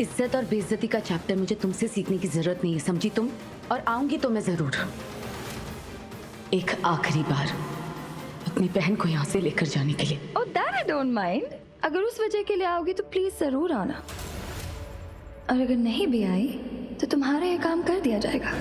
इज्जत और बेइज्जती का चैप्टर मुझे तुमसे सीखने की जरूरत नहीं है, समझी तुम? और आऊंगी तो मैं जरूर, एक आखिरी बार अपनी बहन को यहाँ से लेकर जाने के लिए। Oh, that I don't mind. अगर उस वजह के लिए आओगी तो प्लीज जरूर आना, और अगर नहीं भी आई तो तुम्हारा ये काम कर दिया जाएगा।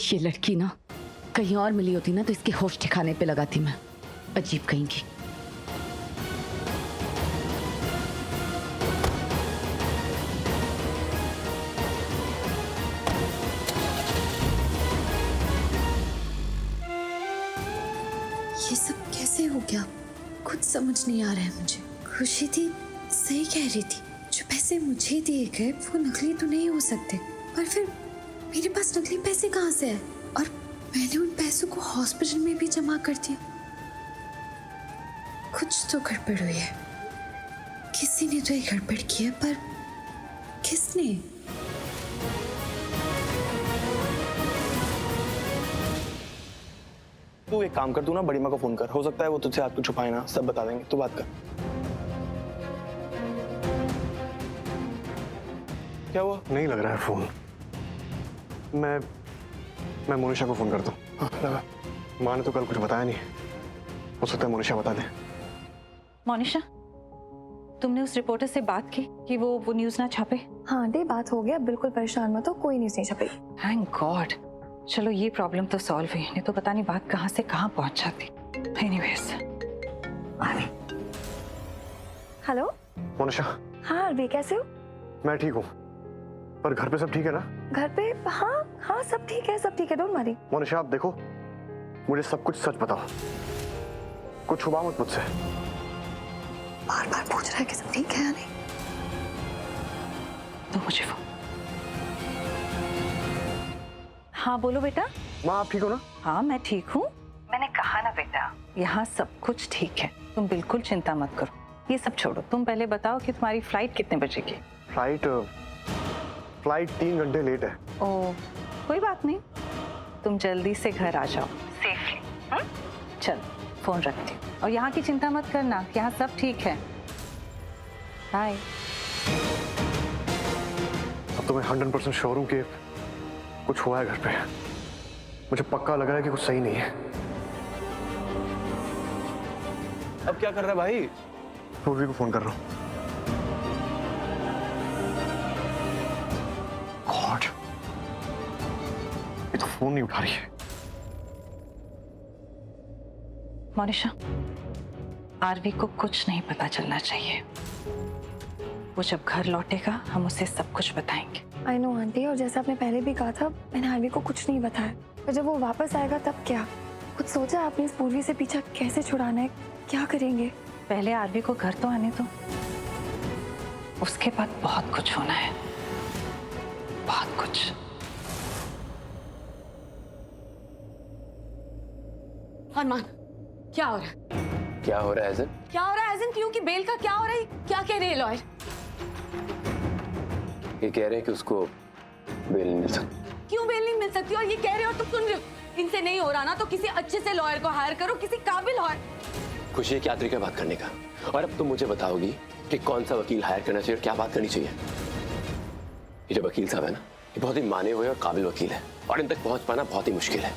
ये लड़की ना कहीं और मिली होती ना तो इसके होश ठिकाने पे लगाती मैं। अजीब कहीं की। ये सब कैसे हो गया, कुछ समझ नहीं आ रहा है मुझे। खुशी थी सही कह रही थी, जो पैसे मुझे दिए गए वो नकली तो नहीं हो सकते, पर फिर मेरे पास नकली पैसे कहाँ से है? और मैंने उन पैसों को हॉस्पिटल में भी जमा कर दिया। कुछ तो गड़बड़ हुई है, किसी ने तो ये गड़बड़ की है, पर किसने? तू एक काम कर, तू ना बड़ी माँ को फोन कर, हो सकता है वो तुझसे हाथ को छुपाए ना, सब बता देंगे, तू बात कर। क्या हुआ? नहीं लग रहा है फोन। मैं मोनिशा को फोन करता हूँ। हाँ लगा। माँ ने तो कल कुछ बताया नहीं, हो सकता है मोनिशा बता दे। मोनिशा, तुमने उस रिपोर्टर से बात की कि वो न्यूज़ ना छापे? हाँ आंटी, बात हो गया, बिल्कुल परेशान मत हो, कोई न्यूज़ नहीं छपेगी। थैंक गॉड, चलो ये प्रॉब्लम तो सॉल्व हुई, नहीं तो पता नहीं बात कहाँ से कहाँ पहुँच जाती। एनीवेज, हेलो मोनिशा, हाँ अरबी, कैसे हो? मैं ठीक हूँ, पर घर पे सब ठीक है ना? घर पे हाँ हाँ सब ठीक है, डोंट वरी। मोनिशा आप देखो, मुझे सब कुछ सच बताओ, कुछ छुपा मत मुझसे। बार बार पूछ रहा है कि सब ठीक है या नहीं। तो मुझे वो। हाँ बोलो बेटा। माँ आप ठीक हो ना? हाँ मैं ठीक हूँ, मैंने कहा ना बेटा, यहाँ सब कुछ ठीक है, तुम बिल्कुल चिंता मत करो। ये सब छोड़ो, तुम पहले बताओ कि तुम्हारी फ्लाइट कितने बजे की? फ्लाइट 3 घंटे लेट है। ओ कोई बात नहीं, तुम जल्दी से घर आ जाओ सेफली। चल फोन रखती हूँ, और यहाँ की चिंता मत करना, यहाँ सब ठीक है। बाय। अब तो मैं 100% श्योर हूँ कि कुछ हुआ है घर पे। मुझे पक्का लग रहा है कि कुछ सही नहीं है। अब क्या कर रहा है भाई? पूर्वी को फोन कर रहा हूँ। गॉड, ये तो फोन नहीं उठा रही है। मोनिशा, आरवी को कुछ नहीं पता चलना चाहिए, वो जब घर लौटेगा हम उसे सब कुछ बताएंगे। आई नो आंटी, और जैसा आपने पहले भी कहा था, मैंने आरवी को कुछ नहीं बताया, पर जब वो वापस आएगा तब क्या? कुछ सोचा आपने इस पूर्वी से पीछा कैसे छुड़ाना है, क्या करेंगे? पहले आरवी को घर तो आने दो, उसके बाद बहुत कुछ होना है, बहुत कुछ। अरमान, क्या हो रहा है? क्या हो रहा है ऐसे? क्या हो रहा है ऐसे? क्यों कि बेल का क्या हो रहा है? क्या कह रहे हैं लॉयर? ये कह रहे हैं कि उसको बेल नहीं मिल सकती। क्यों बेल नहीं मिल सकती? और ये कह रहे हो, तुम सुन रहे हो? इनसे नहीं हो रहा ना तो किसी अच्छे से लॉयर को हायर करो, किसी काबिल लॉयर। खुशी है क्या तरीका बात करने का, और अब तुम मुझे बताओगी कि कौन सा वकील हायर करना चाहिए और क्या बात करनी चाहिए। ये जो वकील साहब है ना, ये बहुत ही माने हुए और काबिल वकील है, और इन तक पहुंच पाना बहुत ही मुश्किल है।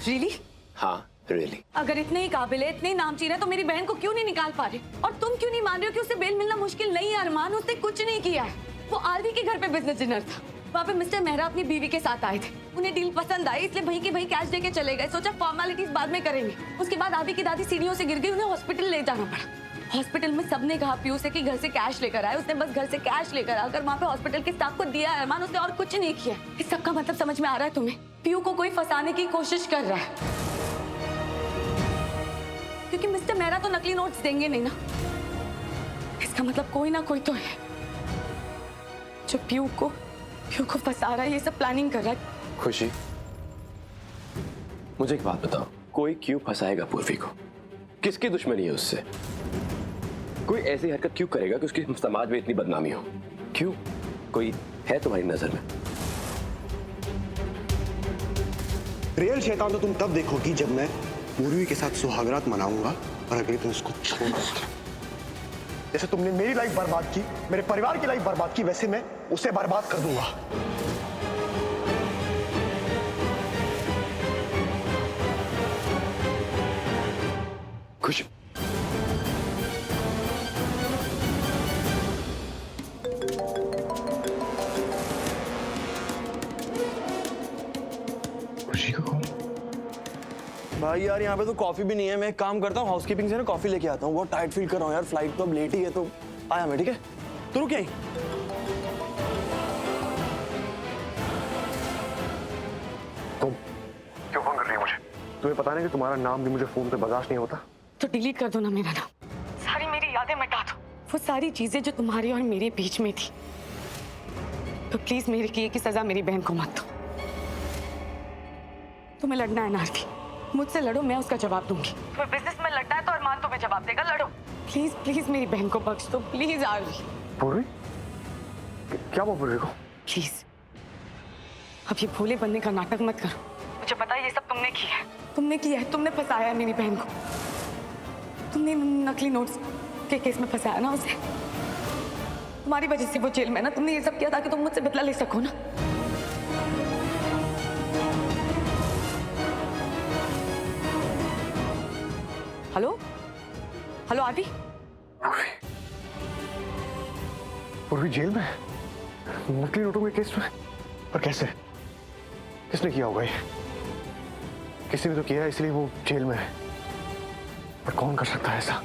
रियली? हाँ रियली। अगर इतने ही काबिल है, इतने ही नामचीन है, तो मेरी बहन को क्यों नहीं निकाल पा रहे? और तुम क्यों नहीं मान रहे हो कि उसे बेल मिलना मुश्किल नहीं है? अरमान, उसने कुछ नहीं किया है, वो आरवी के घर पे बिजनेस डिनर था, वहाँ पे मिस्टर मेहरा अपनी बीवी के साथ आए थे, उन्हें डील पसंद आई, इसलिए भाई के भाई कैश देके चले गए, सोचा फॉर्मेलिटीज बाद में करेंगे। उसके बाद आरवी की दादी सीढ़ियों से गिर गई, उन्हें हॉस्पिटल ले जाना पड़ा। हॉस्पिटल में सबने कहा पीयू से कि घर से कैश लेकर आए, उसने बस घर से कैश लेकर आकर वहाँ पे हॉस्पिटल के स्टाफ को दिया है। अरमान, उसने और कुछ नहीं किया। इस सब का मतलब समझ में आ रहा है तुम्हें? पीयू को कोई फंसाने की कोशिश कर रहा है, क्योंकि मिस्टर मेहरा तो नकली नोट्स देंगे नहीं ना। इसका मतलब कोई ना कोई तो है जो पीयू को फंसा रहा है, ये सब प्लानिंग कर रहा है। खुशी, मुझे एक बात बताओ, कोई क्यों फंसाएगा पूर्वी को? किसकी दुश्मनी है उससे? कोई ऐसी हरकत क्यों करेगा कि उसकी समाज में इतनी बदनामी हो? क्यों? कोई है तुम्हारी नजर में। रियल शैतान तो तुम तब देखोगी जब मैं पूर्वी के साथ सुहागरात मनाऊंगा और अगर तुम उसको छोड़ दोगे। जैसे तुमने मेरी लाइफ बर्बाद की, मेरे परिवार की लाइफ बर्बाद की, वैसे मैं उसे बर्बाद कर दूंगा। खुश खुशी का कॉल। भाई यार यहाँ पे तो कॉफी भी नहीं है। मैं एक काम करता हूँ, हाउसकीपिंग से ना कॉफी लेके आता हूँ। बहुत टाइट फील कर रहा हूँ यार, फ्लाइट तो अब लेट ही है, तो आया मैं, ठीक है? तो रुक यहीं। तुम क्यों फोन कर रही हो मुझे? तुम्हें पता नहीं कि तुम्हारा नाम भी मुझे फोन पे बर्दाश्त नहीं होता। तो डिलीट कर दो ना मेरा नाम, सारी मेरी यादें मिटा दो, वो सारी चीजें जो तुम्हारी और मेरे बीच में थी। तो प्लीज मेरे किए की सजा मेरी बहन को मत दो। तुम्हें लड़ना है नारवी, मुझसे लड़ो, मैं उसका जवाब दूंगी। तुम्हें बिजनेस में लड़ना है तो अरमान तुम्हें जवाब देगा, लड़ो। प्लीज प्लीज मेरी बहन को बख्श दो, प्लीज आरवी। पूर्वी? क्या हुआ पूर्वी को? प्लीज अब ये भोले बनने का नाटक मत करो। मुझे पता है ये सब तुमने किया है, तुमने किया है, तुमने फंसाया है मेरी बहन को। तुमने नकली नोट्स के केस में फंसाया ना उसे। तुम्हारी वजह से वो जेल में ना, तुमने ये सब किया ताकि तुम मुझसे बदला ले सको ना। Hello hello Aarvi. Purvi? Purvi jail में? नकली नोटों के केस में? पर कैसे? किसने किया होगा ये? किसी ने तो किया है, इसलिए वो जेल में है। पर कौन कर सकता है ऐसा?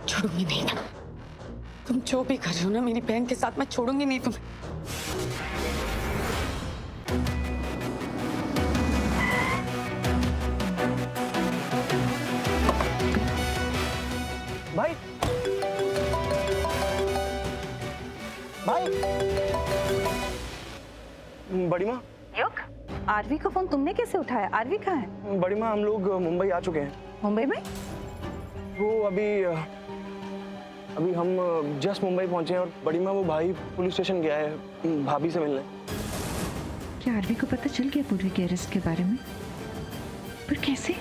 छोड़ूंगी नहीं ना, तुम जो भी कर रहे हो ना मेरी बहन के साथ, मैं छोड़ूंगी नहीं तुम्हें। भाई भाई, बड़ी माँ। युग, आरवी का फोन तुमने कैसे उठाया? आरवी कहाँ है? बड़ी माँ, हम लोग मुंबई आ चुके हैं। मुंबई में? वो अभी हम जस्ट मुंबई पहुंचे हैं। और बड़ी माँ, वो भाई पुलिस स्टेशन गया है भाभी से मिलने। क्या आरवी को पता चल गया पूर्वी के अरेस्ट के बारे में? पर कैसे?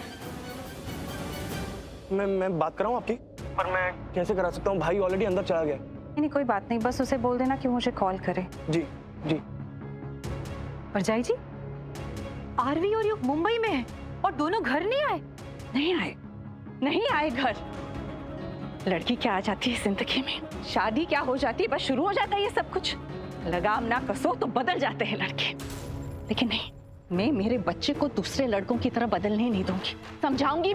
मैं बात कराऊं आपकी? पर मैं कैसे करा सकता हूँ? भाई ऑलरेडी अंदर चला गया। नहीं कोई बात नहीं, बस उसे बोल देना कि मुझे कॉल करे। जी जी। परजाई जी, आरवी और युग मुंबई में है और दोनों घर नहीं आए? नहीं आए घर। लड़की क्या आ जाती है जिंदगी में, शादी क्या हो जाती है, बस शुरू हो जाता है ये सब कुछ। लगाम ना कसो तो बदल जाते हैं लड़के। लेकिन नहीं, मैं मेरे बच्चे को दूसरे लड़कों की तरह बदलने नहीं दूंगी। समझाऊंगी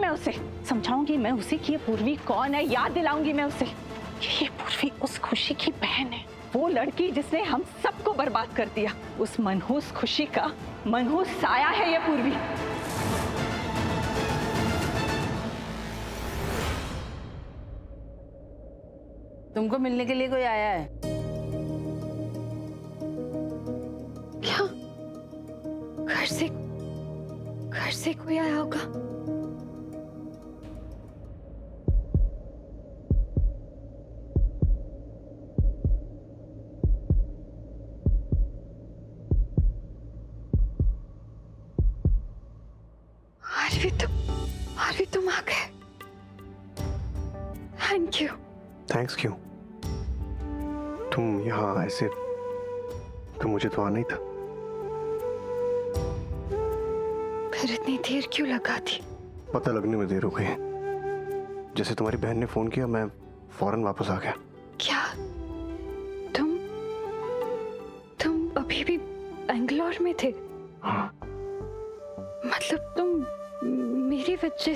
मैं उसे कि ये पूर्वी कौन है। याद दिलाऊंगी मैं उसे कि ये पूर्वी उस खुशी की बहन है, वो लड़की जिसने हम सबको बर्बाद कर दिया। उस मनहूस खुशी का मनहूस साया है ये पूर्वी। तुमको मिलने के लिए कोई आया है? क्या? घर से कोई आया होगा? आरवी तुम आ गए। Thank you. थैंक्स क्यों? तुम यहाँ ऐसे, तो मुझे तो आना ही था। फिर इतनी देर क्यों लगा थी? पता लगने में देर हो गई। जैसे तुम्हारी बहन ने फोन किया, मैं फौरन वापस आ गया। क्या तुम अभी भी बेंगलोर में थे? हाँ। मतलब तुम मेरी वजह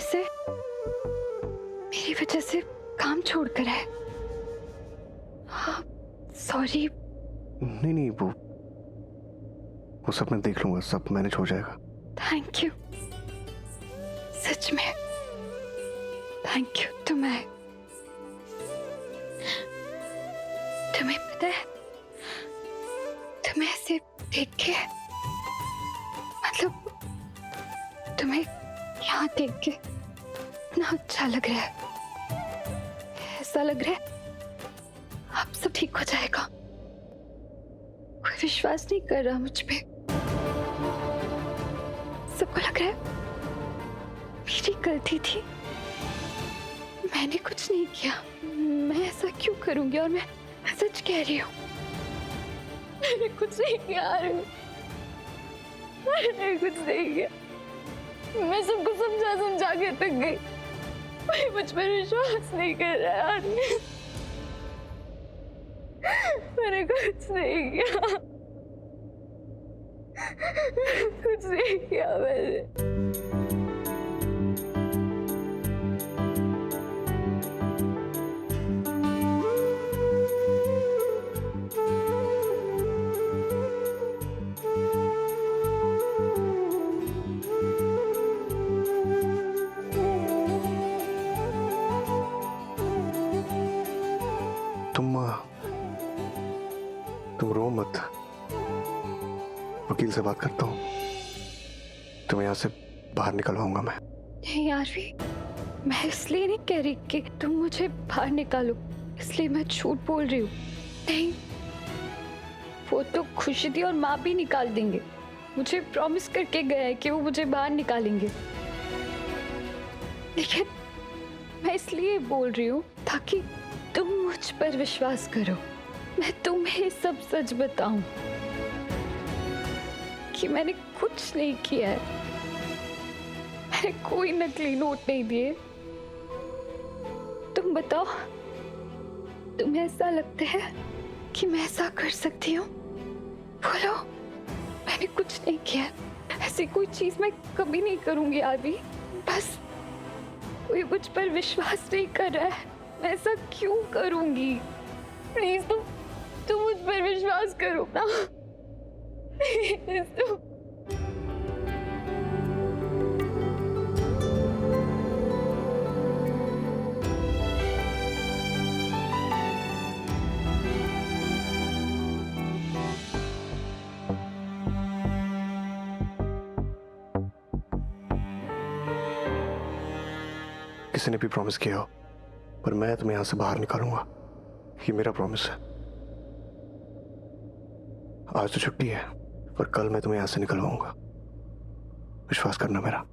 से काम छोड़कर आए? सॉरी। नहीं, वो सब मैं देख लूंगा, सब मैनेज हो जाएगा। थैंक यू, सच में थैंक यू। तुम्हें पता है तुम्हें ऐसे देख के, मतलब तुम्हें यहाँ देख के ना अच्छा लग रहा है। ऐसा लग रहा है अब सब ठीक हो जाएगा। कोई विश्वास नहीं कर रहा मुझ पे। सबको लग रहा है मेरी गलती थी, मैंने कुछ नहीं किया। मैं ऐसा क्यों करूंगी? और मैं सच कह रही हूँ, मैंने कुछ नहीं किया। मैंने कुछ नहीं किया। मैं सबको समझा समझा के थक गई। कोई मुझ पर विश्वास नहीं कर रहा है। मैंने कुछ नहीं किया। कुछ नहीं किया मैंने। तुम रो मत, वकील से बात करता हूँ, तुम्हें यहाँ से बाहर निकलवाऊंगा मैं। नहीं आरवी, मैं इसलिए नहीं कह रही कि तुम मुझे बाहर निकालो, इसलिए मैं झूठ बोल रही हूँ। नहीं, वो तो खुशी थी और माँ भी निकाल देंगे। मुझे प्रॉमिस करके गया है कि वो मुझे बाहर निकालेंगे। लेकिन मैं इसलिए बोल रही हूँ ताकि तुम मुझ पर विश्वास करो। मैं तुम्हें सब सच बताऊं कि मैंने कुछ नहीं किया है। मैंने कोई नकली नोट नहीं दिए। तुम बताओ, तुम्हें ऐसा लगता है कि मैं ऐसा कर सकती हूँ? बोलो, मैंने कुछ नहीं किया। ऐसी कोई चीज मैं कभी नहीं करूंगी आदि। बस कोई मुझ पर विश्वास नहीं कर रहा है, मैं ऐसा क्यों करूंगी? प्लीज तुम मुझ पर विश्वास करो ना। प्लीज तुम। किसी ने भी प्रॉमिस किया हो, पर मैं तुम्हें यहां से बाहर निकालूंगा, ये मेरा प्रॉमिस है। आज तो छुट्टी है, पर कल मैं तुम्हें यहां से निकलवाऊंगा। विश्वास करना मेरा।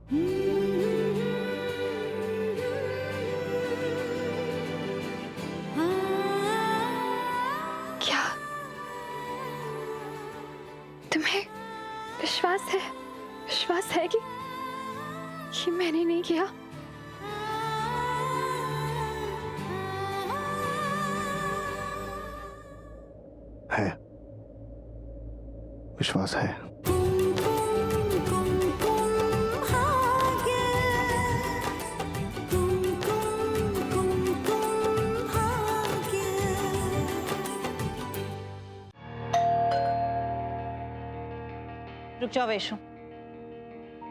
क्या तुम्हें विश्वास है? विश्वास है कि मैंने नहीं किया? है, विश्वास है। रुक जाओ वैशु।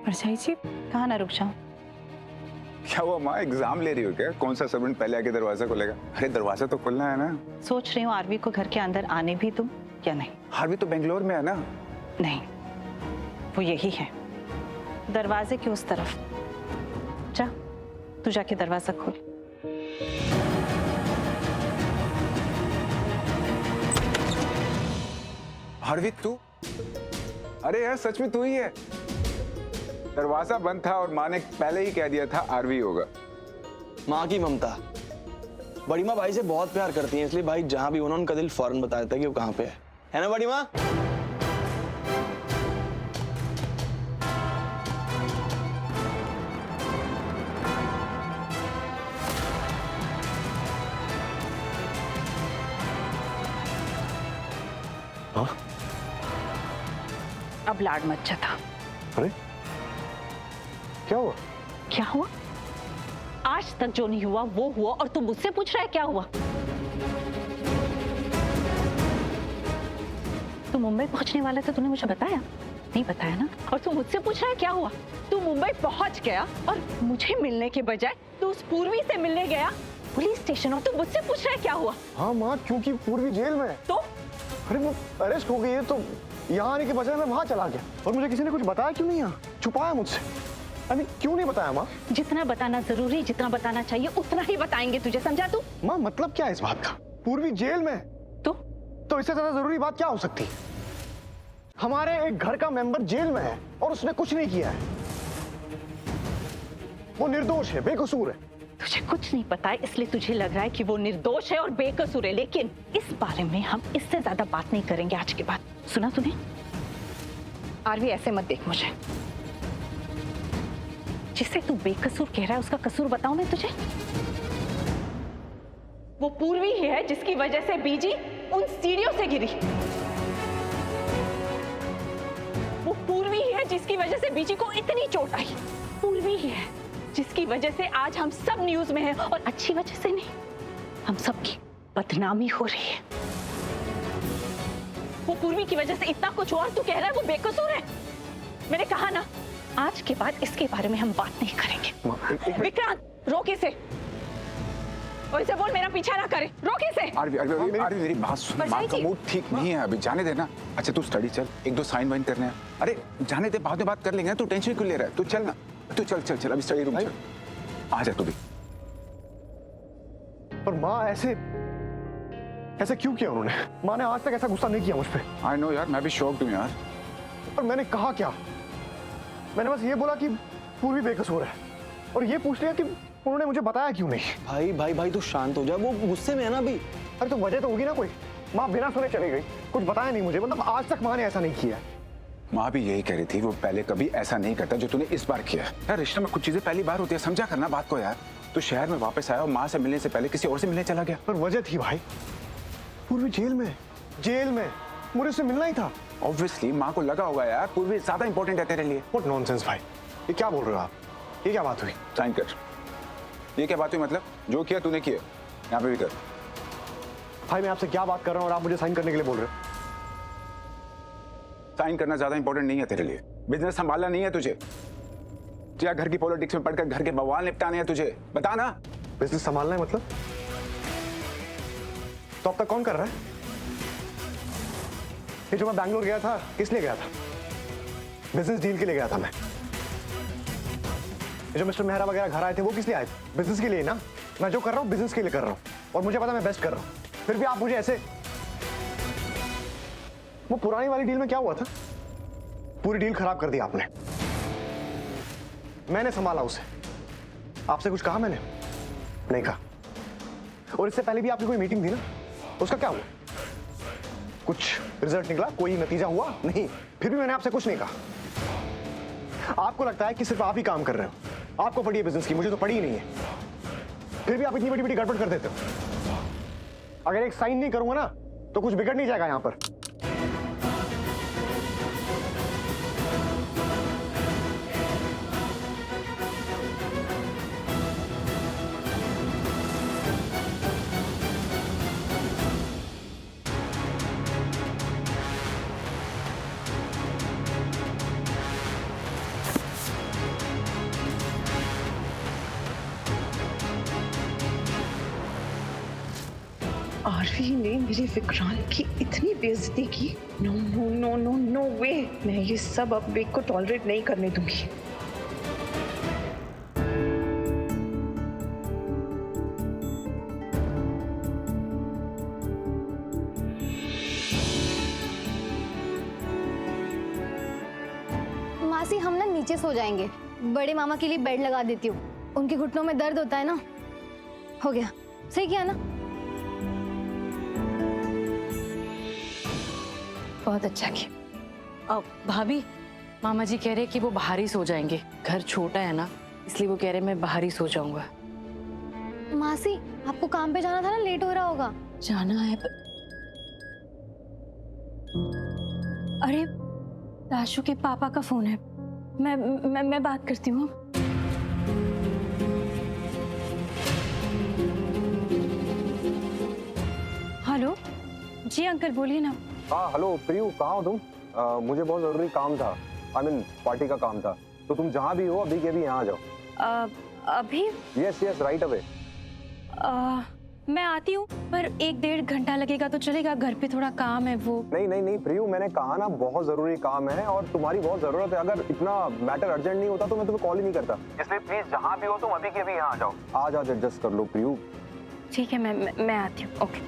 परछाई जी, कहाँ ना रुक जाओ? क्या हुआ माँ, एग्जाम ले रही हो क्या? कौन सा स्टूडेंट पहले आके दरवाजा खोलेगा? अरे दरवाजा तो खोलना है ना। सोच रही हूँ आरवी को घर के अंदर आने भी दूं या नहीं। आरवी तो बेंगलोर में है ना। नहीं, वो यही है, दरवाजे के उस तरफ। जा, तू जाके दरवाजा खोल। आरवी तू? अरे यार सच में तू ही है। दरवाजा बंद था और माँ ने पहले ही कह दिया था आरवी होगा। माँ की ममता। बड़ी माँ भाई से बहुत प्यार करती हैं, इसलिए भाई जहां भी होना उनका दिल फौरन बता देता है कि वो कहाँ पे है ना बड़ी माँ? हाँ? अब लाड मत जता। अरे क्या हुआ? क्या हुआ? आज तक जो नहीं हुआ वो हुआ और तू मुझसे पूछ रहा है क्या हुआ? तू मुंबई पहुंचने वाला था, तूने मुझे बताया नहीं? बताया ना? और तू मुझसे पूछ रहा है क्या हुआ? तू मुंबई पहुंच गया और मुझे मिलने के बजाय तू उस पूर्वी से मिलने गया पुलिस स्टेशन, और तू मुझसे पूछ रहा है क्या हुआ? हाँ माँ, क्योंकि पूर्वी जेल में है। तो अरे वो अरेस्ट हो गई है तो यहाँ आने के बजाय मैं वहाँ चला गया, और मुझे किसी ने कुछ बताया क्यों नहीं? यहाँ छुपाया मुझसे। अरे क्यों नहीं बताया माँ? जितना बताना जरूरी, जितना बताना चाहिए उतना ही बताएंगे तुझे, समझा तू? माँ मतलब क्या है इस बात का? पूर्वी जेल में तो इससे ज्यादा जरूरी बात क्या हो सकती है? हमारे एक घर का मेंबर जेल में है और उसने कुछ नहीं किया है। वो निर्दोष है, बेकसूर है। तुझे कुछ नहीं पता है इसलिए तुझे लग रहा है कि वो निर्दोष है और बेकसूर है, लेकिन इस बारे में हम इससे ज्यादा बात नहीं करेंगे आज के बाद। सुना तूने? आरवी ऐसे मत देख मुझे। जिसे तू बेकसूर कह रहा है उसका कसूर बताऊं मैं तुझे? वो पूर्वी ही है जिसकी वजह से बीजी उन सीढ़ियों से गिरी। वो पूर्वी ही है जिसकी वजह से बीजी को इतनी चोट आई। पूर्वी ही है जिसकी वजह से आज हम सब न्यूज में हैं, और अच्छी वजह से नहीं, हम सबकी बदनामी हो रही है। वो पूर्वी की वजह से इतना कुछ हुआ और तू कह रहा है वो बेकसूर है? मैंने कहा ना, आज के बाद इसके बारे में हम बात नहीं करेंगे। विक्रांत, रोक इसे और इसे बोल मेरा पीछा ना करे। रोक इसे। आरवी मेरी बात सुन, माँ का मूड ठीक नहीं है अभी, जाने देना। अच्छा तू स्टडी चल, एक दो साइन वाइन करने हैं। अरे जाने दे, बाद में बात कर लेंगे। तू टेंशन क्यों ले रहा है? तू चल ना, तू चल चल चल अभी स्टडी रूम चल। आ जा तू भी। पर माँ ऐसे क्यों किया उन्होंने? माँ ने आज तक ऐसा गुस्सा नहीं किया मुझ पे। आई नो यार, मैं भी शॉक्ड हूँ यार। पर मैंने कहा क्या? मैंने बस ये बोला कि पूर्वी बेकसूर है, और ये पूछ लिया कि उन्होंने मुझे बताया क्यों नहीं। भाई भाई भाई तू शांत हो जा, वो गुस्से में है ना अभी। अरे तो वजह तो होगी ना कोई। माँ बिना सुने चली गई, कुछ बताया नहीं मुझे। मतलब आज तक माँ ने ऐसा नहीं किया। माँ भी यही कह रही थी, वो पहले कभी ऐसा नहीं करता जो तूने इस बार किया। यार रिश्ते में कुछ चीजें पहली बार होती है, समझा करना बात को यार। तू शहर में वापस आया और माँ से मिलने से पहले किसी और से मिलने चला गया। पर वजह थी भाई, पूर्वी जेल में मुझे उससे मिलना ही था। ऑब्वियसली माँ को लगा होगा यार पूर्वी ज्यादा इंपॉर्टेंट है तेरे लिए। व्हाट नॉनसेंस भाई, ये क्या बोल रहे हो आप? ये क्या बात हुई? साइन कर। ये क्या बात हुई? मतलब जो किया तूने किया, यहाँ पे भी कर। भाई मैं आपसे क्या बात कर रहा हूँ और आप मुझे साइन करने के लिए बोल रहे हो? साइन करना ज्यादा इंपॉर्टेंट नहीं है तेरे लिए? बिजनेस संभालना नहीं है तुझे? या घर की पॉलिटिक्स में पढ़कर घर के बवाल निपटाने हैं तुझे? बता ना। बिजनेस संभालना है मतलब? तो अब तक कौन कर रहा है? ये जो मैं बैंगलोर गया था, किस लिए गया था? बिजनेस डील के लिए गया था मैं। ये जो मिस्टर मेहरा वगैरह घर आए थे, वो किस लिए आए थे? बिजनेस के लिए ना। मैं जो कर रहा हूँ बिजनेस के लिए कर रहा हूँ, और मुझे पता मैं बेस्ट कर रहा हूँ। फिर भी आप मुझे ऐसे। वो पुरानी वाली डील में क्या हुआ था? पूरी डील खराब कर दी आपने। मैंने संभाला उसे। आपसे कुछ कहा मैंने? नहीं कहा। और इससे पहले भी आपकी कोई मीटिंग थी ना, उसका क्या हुआ? कुछ रिजल्ट निकला? कोई नतीजा हुआ? नहीं। फिर भी मैंने आपसे कुछ नहीं कहा। आपको लगता है कि सिर्फ आप ही काम कर रहे हो, आपको पड़ी है बिजनेस की, मुझे तो पड़ी ही नहीं है। फिर भी आप इतनी बड़ी बड़ी गड़बड़ कर देते हो। अगर एक साइन नहीं करूंगा ना तो कुछ बिगड़ नहीं जाएगा यहां पर। आरवी ने मेरे विक्रांत की इतनी बेइज्जती की। No no no no no way, मैं ये सब अब विक को टॉलरेट नहीं करने दूंगी। मासी हम ना नीचे सो जाएंगे, बड़े मामा के लिए बेड लगा देती हूँ, उनके घुटनों में दर्द होता है ना। हो गया, सही किया ना? बहुत अच्छा किया। अब भाभी, मामा जी कह रहे कि वो बाहर ही सो जाएंगे, घर छोटा है ना, इसलिए वो कह रहे मैं बाहर ही सो जाऊंगा। मासी आपको काम पे जाना था ना, लेट हो रहा होगा। जाना है पर... अरे दाशु के पापा का फोन है, मैं बात करती हूँ। हेलो जी अंकल, बोलिए ना। हाँ हेलो प्रियू, कहाँ हो तुम? मुझे बहुत जरूरी काम था, आई मीन पार्टी का काम था, तो तुम जहाँ भी हो अभी के अभी यहाँ आ जाओ। अभी? Yes yes, right away. मैं आती हूँ, पर 1-1.5 घंटा लगेगा तो चलेगा, घर पे थोड़ा काम है वो। नहीं नहीं नहीं प्रियू, मैंने कहा ना बहुत जरूरी काम है और तुम्हारी बहुत जरूरत है। अगर इतना मैटर अर्जेंट नहीं होता तो मैं तुम्हें कॉल ही नहीं करता। इसलिए प्लीज जहाँ भी हो तुम अभी के अभी यहाँ आ जाओ। आज आज एडजस्ट कर लो प्रियू। ठीक है, मैं आती हूँ। ओके।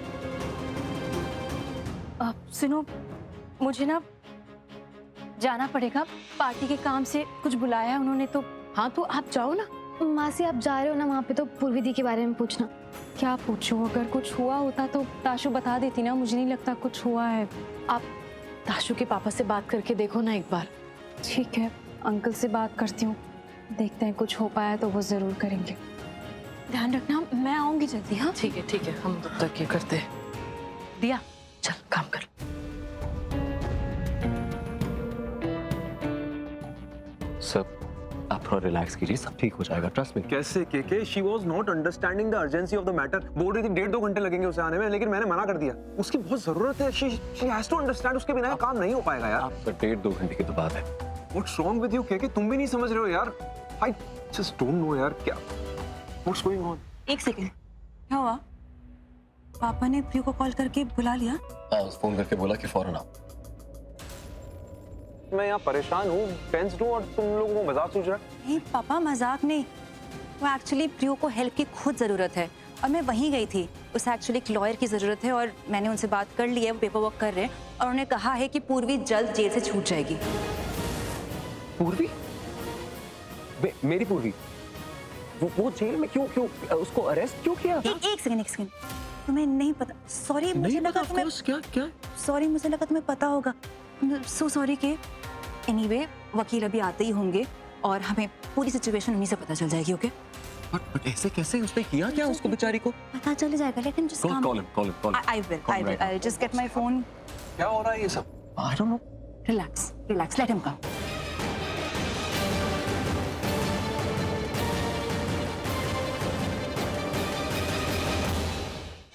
सुनो, मुझे ना जाना पड़ेगा, पार्टी के काम से कुछ बुलाया है उन्होंने तो। हाँ तो आप जाओ ना। मासी आप जा रहे हो ना वहाँ पे, तो पूर्वी दी के बारे में पूछना। क्या पूछूं? अगर कुछ हुआ होता तो ताशु बता देती ना, मुझे नहीं लगता कुछ हुआ है। आप ताशु के पापा से बात करके देखो ना एक बार। ठीक है, अंकल से बात करती हूँ, देखते हैं कुछ हो पाया तो वो जरूर करेंगे। ध्यान रखना, मैं आऊंगी जल्दी। हाँ ठीक है, हम तब तक ये करते हैं। दिया, चल काम कर। सर आप थोड़ा रिलैक्स कीजिए, सब ठीक हो जाएगा, ट्रस्ट मी। कैसे के she was not understanding the urgency of the matter. बोल रही थी 1.5-2 घंटे लगेंगे उसे आने में, लेकिन मैंने मना कर दिया। उसकी बहुत जरूरत है, शी हैज टू अंडरस्टैंड। उसके बिना काम नहीं हो पाएगा यार। सर 1.5-2 घंटे की तो बात है। व्हाट्स रॉन्ग विद यू के तुम भी नहीं समझ रहे हो यार। आई जस्ट डोंट नो यार, क्या व्हाट्स गोइंग ऑन। एक सेकंड, क्या हुआ? पापा ने प्रियो को कॉल करके बुला लिया? हाँ, फोन करके बोला कि फौरन आओ। मैं यहाँ परेशान हूँ, टेंस्ड हूँ और तुम लोगों को मजाक सूझ रहा है। नहीं पापा, मजाक नहीं। वो एक्चुअली प्रियो को हेल्प की खुद जरूरत है और मैं वहीं गई थी। उसे एक्चुअली एक लॉयर की जरूरत है और मैंने उनसे बात कर ली है, वो पेपर वर्क कर रहे हैं और उन्होंने कहा है कि पूर्वी जल्द जेल से छूट जाएगी। पूर्वी? मेरी पूर्वी? वो जेल में क्यों उसको अरेस्ट क्यों किया? एक सेकंड, तुम्हें नहीं पता? सॉरी, मुझे लगा तुम्हें क्या? सॉरी, मुझे लगा तुम्हें पता होगा। सो सॉरी के। एनीवे, वकील अभी आते ही होंगे और हमें पूरी सिचुएशन उन्हीं से पता चल जाएगी। ओके? बट ऐसे कैसे? उसने किया क्या उसको बेचारी को? पता चल जाएगा, let him just come. Call him. I will. I'll just get my phone. क्या हो रहा है ये सब? Relax, let him come.